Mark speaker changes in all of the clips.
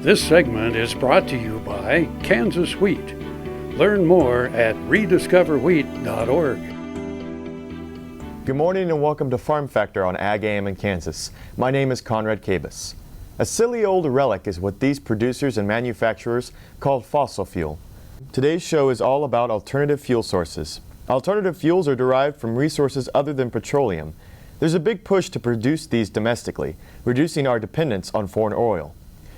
Speaker 1: This segment is brought to you by Kansas Wheat. Learn more at rediscoverwheat.org.
Speaker 2: Good morning and welcome to Farm Factor on Ag AM in Kansas. My name is Conrad Cabus. A silly old relic is what these producers and manufacturers call fossil fuel. Today's show is all about alternative fuel sources. Alternative fuels are derived from resources other than petroleum. There's a big push to produce these domestically, reducing our dependence on foreign oil.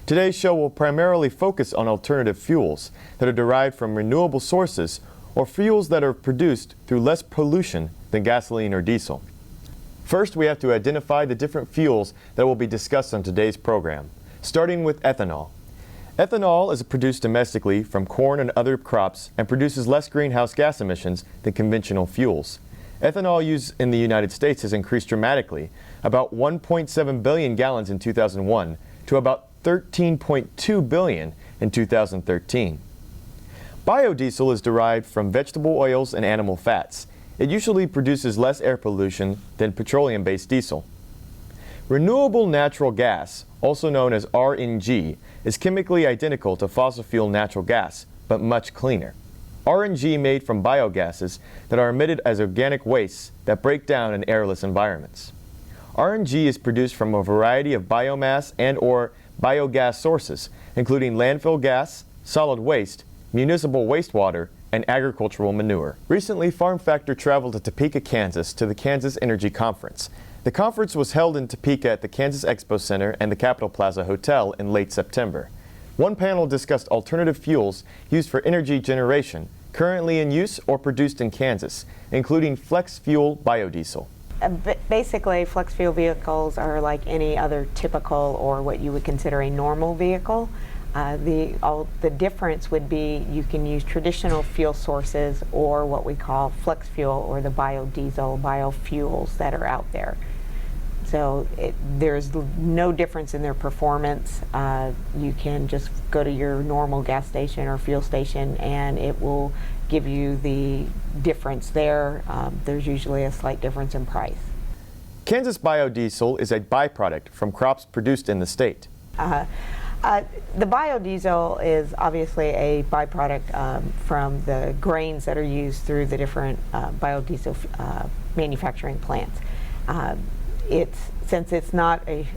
Speaker 2: Today's show will primarily focus on alternative fuels that are derived from renewable sources or fuels that are produced through less pollution than gasoline or diesel. First, we have to identify the different fuels that will be discussed on today's program, starting with ethanol. Ethanol is produced domestically from corn and other crops and produces less greenhouse gas emissions than conventional fuels. Ethanol use in the United States has increased dramatically, about 1.7 billion gallons in 2001 to about 13.2 billion in 2013. Biodiesel is derived from vegetable oils and animal fats. It usually produces less air pollution than petroleum-based diesel. Renewable natural gas, also known as RNG, is chemically identical to fossil fuel natural gas, but much cleaner. RNG made from biogases that are emitted as organic wastes that break down in airless environments. RNG is produced from a variety of biomass and/or biogas sources, including landfill gas, solid waste, municipal wastewater, and agricultural manure. Recently, Farm Factor traveled to Topeka, Kansas to the Kansas Energy Conference. The conference was held in Topeka at the Kansas Expocentre and the Capitol Plaza Hotel in late September. One panel discussed alternative fuels used for energy generation, currently in use or produced in Kansas, including flex fuel biodiesel.
Speaker 3: Basically, flex fuel vehicles are like any other typical or what you would consider a normal vehicle. The difference would be you can use traditional fuel sources or what we call flex fuel or the biodiesel, biofuels that are out there. So there's no difference in their performance. You can just go to your normal gas station or fuel station and it will give you the difference there. There's usually a slight difference in price. Kansas
Speaker 2: biodiesel is a byproduct from crops produced in the state.
Speaker 3: The biodiesel is obviously a byproduct from the grains that are used through the different biodiesel manufacturing plants. Since it's not a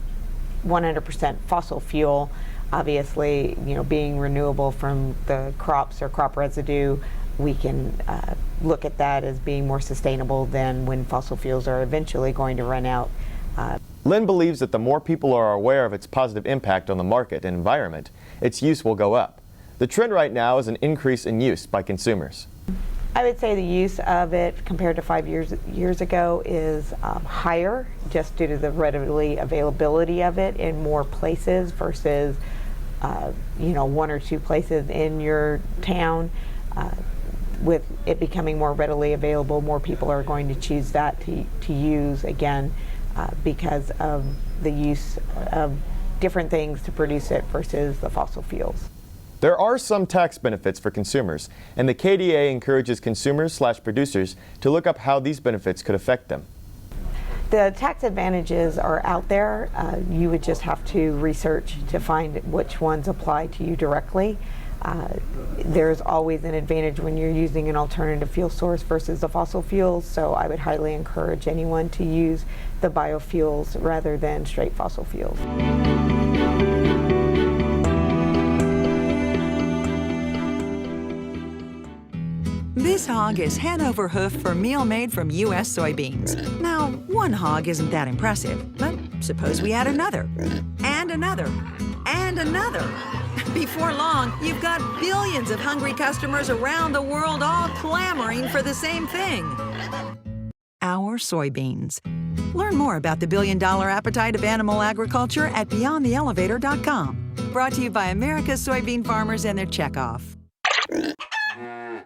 Speaker 3: 100% fossil fuel, obviously, being renewable from the crops or crop residue, we can look at that as being more sustainable than when fossil fuels are eventually going to run out.
Speaker 2: Lynne believes that the more people are aware of its positive impact on the market and environment, its use will go up. The trend right now is an increase in use by consumers.
Speaker 3: I would say the use of it compared to 5 years ago is higher just due to the readily availability of it in more places versus one or two places in your town. With it becoming more readily available, more people are going to choose that to use again because of the use of different things to produce it versus the fossil fuels.
Speaker 2: There are some tax benefits for consumers, and the KDA encourages consumers/producers to look up how these benefits could affect them.
Speaker 3: The tax advantages are out there. You would just have to research to find which ones apply to you directly. There's always an advantage when you're using an alternative fuel source versus the fossil fuels, so I would highly encourage anyone to use the biofuels rather than straight fossil fuels.
Speaker 4: This hog is head over hoof for meal made from U.S. soybeans. Now, one hog isn't that impressive, but suppose we add another, and another, and another. Before long, you've got billions of hungry customers around the world all clamoring for the same thing. Our soybeans. Learn more about the billion-dollar appetite of animal agriculture at BeyondTheElevator.com. Brought to you by America's soybean farmers and their checkoff.